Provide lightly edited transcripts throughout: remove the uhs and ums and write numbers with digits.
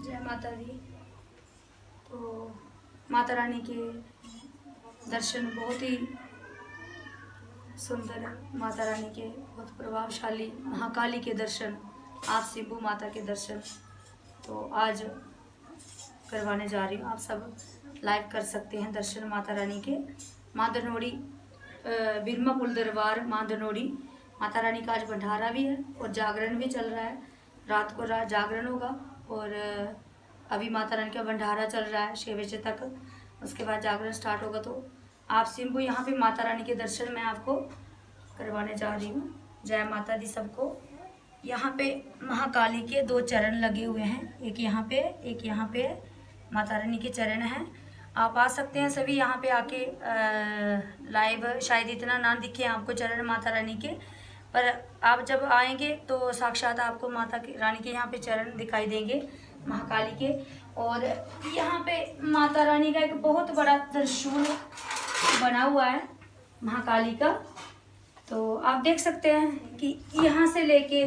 जय माता दी। तो माता रानी के दर्शन बहुत ही सुंदर है। माता रानी के बहुत प्रभावशाली महाकाली के दर्शन, आप शिंभू माता के दर्शन तो आज करवाने जा रही हूँ। आप सब लाइव कर सकते हैं दर्शन माता रानी के। माँ धनोड़ी बिरमा पुल दरबार माँ धनोड़ी माता रानी का आज भंडारा भी है और जागरण भी चल रहा है। रात को जागरण होगा और अभी माता रानी का भंडारा चल रहा है 6 बजे तक। उसके बाद जागरण स्टार्ट होगा। तो आप शिंभू यहाँ पे माता रानी के दर्शन मैं आपको करवाने जा रही हूँ। जय माता दी सबको। यहाँ पे महाकाली के 2 चरण लगे हुए हैं, एक यहाँ पे माता रानी के चरण हैं। आप आ सकते हैं सभी यहाँ पे आके। लाइव शायद इतना ना दिखे आपको चरण माता रानी के, पर आप जब आएंगे तो साक्षात आपको माता की रानी के यहाँ पे चरण दिखाई देंगे महाकाली के। और यहाँ पे माता रानी का एक बहुत बड़ा त्रिशूल बना हुआ है महाकाली का। तो आप देख सकते हैं कि यहाँ से लेके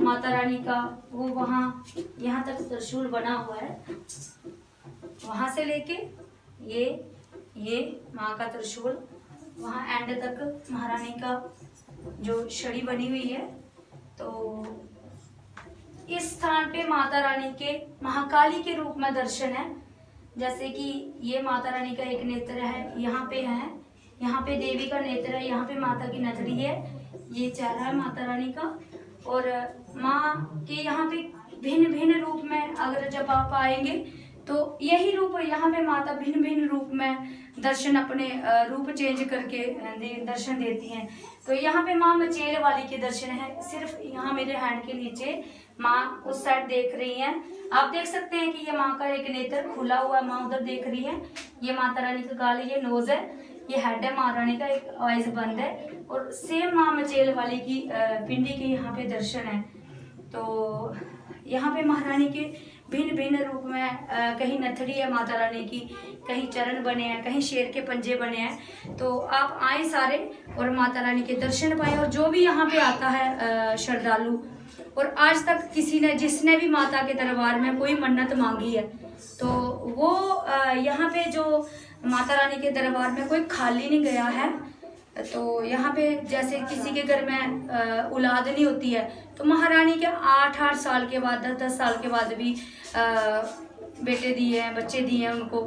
माता रानी का वो वहाँ यहाँ तक त्रिशूल बना हुआ है। वहाँ से लेके ये माँ का त्रिशूल वहाँ एंड तक महारानी का जो छड़ी बनी हुई है। तो इस स्थान पे माता रानी के महाकाली के रूप में दर्शन है। जैसे कि ये माता रानी का एक नेत्र है, यहाँ पे है, यहाँ पे देवी का नेत्र है, यहाँ पे माता की नजरी है, ये चेहरा है माता रानी का। और माँ के यहाँ पे भिन्न भिन्न रूप में अगर जब आप आएंगे तो यही रूप यहाँ पे माता भिन्न भिन्न रूप में दर्शन अपने रूप चेंज करके दर्शन देती हैं। तो यहाँ पे माँ मचेल वाली के दर्शन है। सिर्फ यहाँ मेरे हैंड के नीचे माँ उस साइड देख रही हैं। आप देख सकते हैं कि ये माँ का एक नेत्र खुला हुआ है, माँ उधर देख रही है। ये माता रानी का गाल, ये नोज है, ये हेड है माँ रानी का, एक आइज बंद है। और सेम माँ मचेल वाली की पिंडी के यहाँ पे दर्शन है। तो यहाँ पे महारानी के भिन्न भिन्न रूप में कहीं नथड़ी है माता रानी की, कहीं चरण बने हैं, कहीं शेर के पंजे बने हैं। तो आप आए सारे और माता रानी के दर्शन पाए। और जो भी यहाँ पे आता है श्रद्धालु, और आज तक किसी ने जिसने भी माता के दरबार में कोई मन्नत मांगी है तो वो यहाँ पे जो माता रानी के दरबार में कोई खाली नहीं गया है। तो यहाँ पे जैसे किसी के घर में औलाद नहीं होती है तो महारानी के 8-8 साल के बाद 10-10 साल के बाद भी बेटे दिए हैं, बच्चे दिए हैं उनको।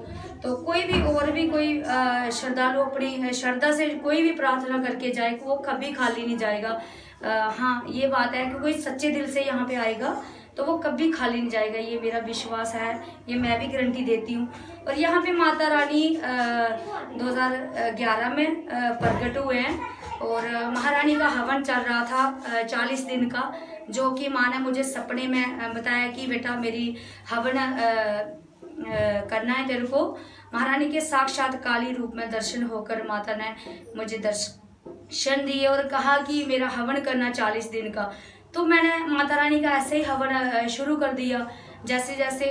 तो कोई भी और भी कोई श्रद्धालु अपनी श्रद्धा से कोई भी प्रार्थना करके जाए वो कभी खाली नहीं जाएगा। हाँ, ये बात है कि कोई सच्चे दिल से यहाँ पे आएगा तो वो कभी खाली नहीं जाएगा, ये मेरा विश्वास है, ये मैं भी गारंटी देती हूँ। और यहाँ पे माता रानी 2011 में प्रकट हुए हैं और महारानी का हवन चल रहा था 40 दिन का, जो कि माँ ने मुझे सपने में बताया कि बेटा मेरी हवन करना है तेरे को। महारानी के साक्षात काली रूप में दर्शन होकर माता ने मुझे दर्शन दिए और कहा कि मेरा हवन करना 40 दिन का। तो मैंने माता रानी का ऐसे ही हवन शुरू कर दिया। जैसे जैसे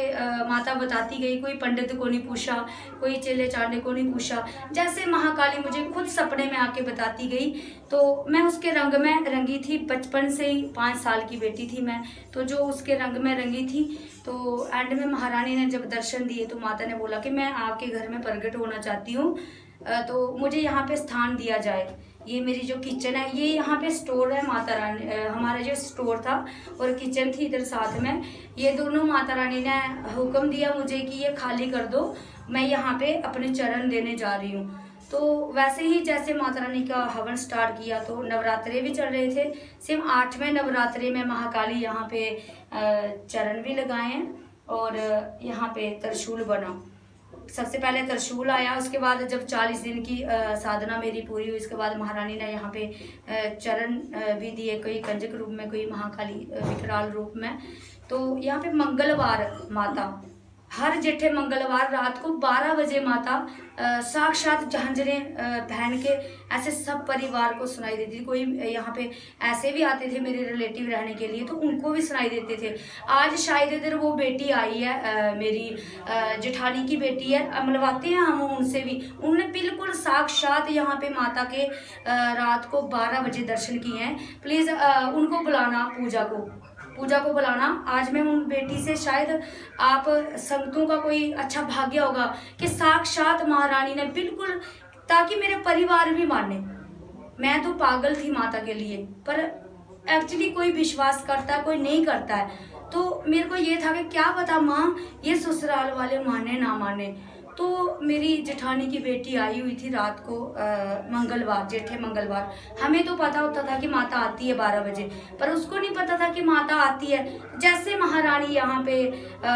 माता बताती गई, कोई पंडित को नहीं पूछा, कोई चेले चांडे को नहीं पूछा, जैसे महाकाली मुझे खुद सपने में आके बताती गई तो मैं उसके रंग में रंगी थी। बचपन से ही 5 साल की बेटी थी मैं, तो जो उसके रंग में रंगी थी। तो एंड में महारानी ने जब दर्शन दिए तो माता ने बोला कि मैं आपके घर में प्रकट होना चाहती हूँ, तो मुझे यहाँ पे स्थान दिया जाए। ये मेरी जो किचन है, ये यहाँ पे स्टोर है माता रानी, हमारा जो स्टोर था और किचन थी इधर साथ में, ये दोनों माता रानी ने हुक्म दिया मुझे कि ये खाली कर दो, मैं यहाँ पे अपने चरण देने जा रही हूँ। तो वैसे ही जैसे माता रानी का हवन स्टार्ट किया तो नवरात्रे भी चल रहे थे। सिर्फ 8वें नवरात्रे में महाकाली यहाँ पे चरण भी लगाए हैं और यहाँ पे त्रिशूल बना। सबसे पहले त्रिशूल आया, उसके बाद जब 40 दिन की साधना मेरी पूरी हुई उसके बाद महारानी ने यहाँ पे चरण भी दिए, कोई कंजक रूप में, कोई महाकाली विकराल रूप में। तो यहाँ पे मंगलवार माता हर जेठे मंगलवार रात को 12 बजे माता साक्षात झांझरें पहन के ऐसे सब परिवार को सुनाई देती थी। कोई यहाँ पे ऐसे भी आते थे मेरे रिलेटिव रहने के लिए तो उनको भी सुनाई देते थे। आज शायद इधर वो बेटी आई है, मेरी जेठानी की बेटी है, मिलवाते हैं हम उनसे भी। उन्होंने बिल्कुल साक्षात यहाँ पे माता के रात को 12 बजे दर्शन किए हैं। प्लीज़ उनको बुलाना पूजा को। पूजा को बुलाना। आज मैं उन बेटी से शायद आप संगतों का कोई अच्छा भाग्य होगा कि साक्षात महारानी ने बिल्कुल, ताकि मेरे परिवार भी माने। मैं तो पागल थी माता के लिए, पर एक्चुअली कोई विश्वास करता है, कोई नहीं करता है। तो मेरे को ये था कि क्या पता माँ ये ससुराल वाले माने ना माने। तो मेरी जेठानी की बेटी आई हुई थी रात को, मंगलवार, जेठे मंगलवार। हमें तो पता होता था कि माता आती है 12 बजे, पर उसको नहीं पता था कि माता आती है। जैसे महारानी यहाँ पे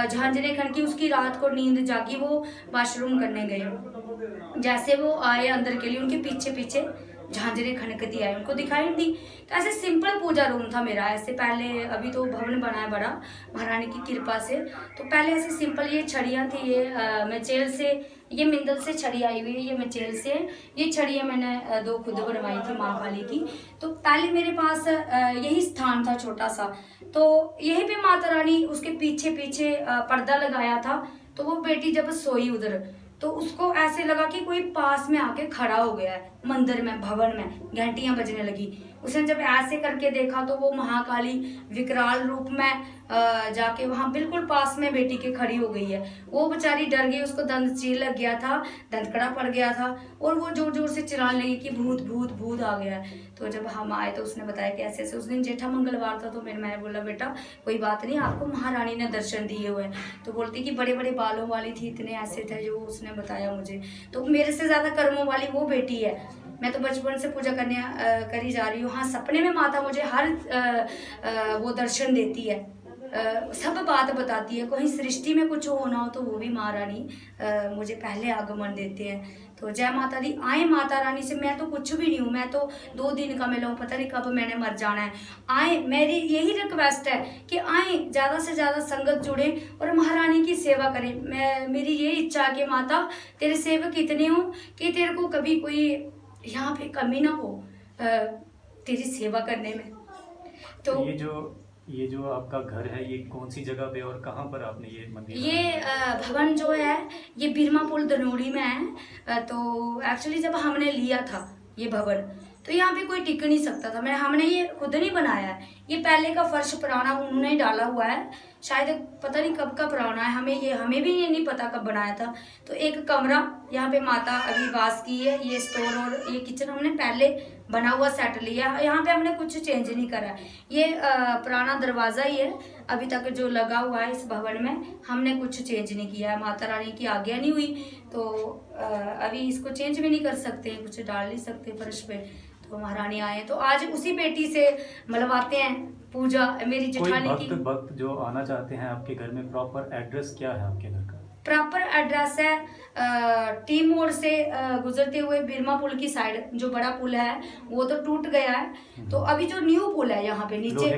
झांझने खनकी, उसकी रात को नींद जागी, वो वॉशरूम करने गए। जैसे वो आए अंदर के लिए, उनके पीछे पीछे झांझरें खनकती आई, उनको दिखाई नहीं दी। तो ऐसे सिंपल पूजा रूम था मेरा। ऐसे पहले, अभी तो भवन बना है बड़ा महारानी की कृपा से, तो पहले ऐसे सिंपल ये छड़ियाँ थी, ये मचेल से, ये मिंदल से छड़ी आई हुई है, ये मचेल से। ये छड़ियाँ मैंने 2 खुद बनवाई थी माँ काली की। तो पहले मेरे पास यही स्थान था छोटा सा, तो यही पे माता रानी, उसके पीछे पीछे पर्दा लगाया था। तो वो बेटी जब सोई उधर, तो उसको ऐसे लगा कि कोई पास में आके खड़ा हो गया है मंदिर में, भवन में घंटियां बजने लगी। उसने जब ऐसे करके देखा तो वो महाकाली विकराल रूप में जाके वहां बिल्कुल पास में बेटी के खड़ी हो गई है। वो बेचारी डर गई, उसको दंत चील लग गया था, दंतकड़ा पड़ गया था, और वो जोर जोर से चिल्लाने लगी कि भूत भूत भूत आ गया है। तो जब हम आए तो उसने बताया कि ऐसे ऐसे, उस दिन जेठा मंगलवार था। तो मैंने बोला बेटा कोई बात नहीं, आपको महारानी ने दर्शन दिए हुए। तो बोलती कि बड़े बड़े बालों वाली थी, इतने ऐसे थे, जो उसने बताया मुझे। तो मेरे से ज्यादा कर्मों वाली वो बेटी है। मैं तो बचपन से पूजा करने करी जा रही हूँ। हाँ, सपने में माता मुझे हर वो दर्शन देती है, सब बात बताती है। कोई सृष्टि में कुछ होना हो तो वो भी महारानी मुझे पहले आगमन देते हैं। तो जय माता दी। आए माता रानी से, मैं तो कुछ भी नहीं हूँ, मैं तो 2 दिन का मिला हूँ, पता नहीं कब मैंने मर जाना है। आए, मेरी यही रिक्वेस्ट है कि आए, ज़्यादा से ज़्यादा संगत जुड़े और महारानी की सेवा करें। मेरी ये इच्छा है कि माता तेरे सेवक इतने हों कि तेरे को कभी कोई यहाँ पे कमी ना हो तेरी सेवा करने में। तो ये जो आपका घर है, ये कौन सी जगह पे और कहाँ पर आपने ये मंदिर? ये भवन जो है ये बिरमा पुल धनोड़ी में है। तो एक्चुअली जब हमने लिया था ये भवन, तो यहाँ पे कोई टिक नहीं सकता था। हमने ये खुद नहीं बनाया है, ये पहले का फर्श पुराना उन्होंने डाला हुआ है, शायद पता नहीं कब का पुराना है, हमें भी ये नहीं पता कब बनाया था। तो एक कमरा यहाँ पे माता अभी वास की है, ये स्टोर और ये किचन हमने पहले बना हुआ सेट लिया। यहाँ पे हमने कुछ चेंज नहीं करा। ये पुराना दरवाजा ही है अभी तक जो लगा हुआ है इस भवन में, हमने कुछ चेंज नहीं किया है। माता रानी की आज्ञा नहीं हुई तो अभी इसको चेंज भी नहीं कर सकते, कुछ डाल नहीं सकते फर्श पे। तो महारानी आए तो आज उसी बेटी से मलवाते हैं पूजा। मेरी जेठानी की भक्त जो आना चाहते हैं आपके घर में, प्रॉपर एड्रेस क्या है आपके घर का? प्रॉपर एड्रेस है टी मोड़ से गुजरते हुए बिरमा पुल की साइड, जो बड़ा पुल है वो तो टूट गया है। तो अभी जो न्यू पुल है यहाँ पे नीचे,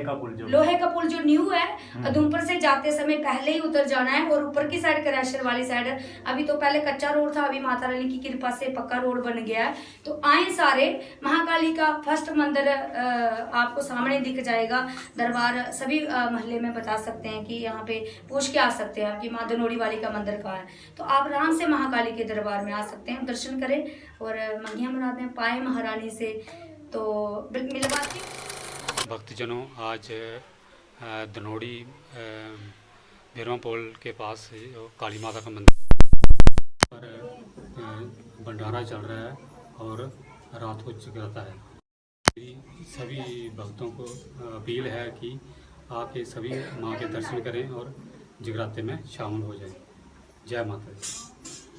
लोहे का पुल जो न्यू है, उधमपुर से जाते समय पहले ही उतर जाना है। और ऊपर की साइड क्रैशर वाली साइड, अभी तो पहले कच्चा रोड था, अभी माता रानी की कृपा से पक्का रोड बन गया है। तो आए सारे, महाकाली का फर्स्ट मंदिर आपको सामने दिख जाएगा। दरबार सभी महल्ले में बता सकते हैं कि यहाँ पे पूछ के आ सकते हैं कि माँ धनोड़ी वाली का मंदिर कहाँ है। तो आप आराम से महाकाली के दरबार में आ सकते हैं, दर्शन करें और मंगियां मनाते हैं, पाए महारानी से तो मिलवाती। भक्तजनों, आज धनोड़ी बिरमा पुल के पास काली माता का मंदिर पर भंडारा चल रहा है और रात को जगराता है। सभी भक्तों को अपील है कि आप ये सभी माँ के दर्शन करें और जगराते में शामिल हो जाएं। जय माता दी।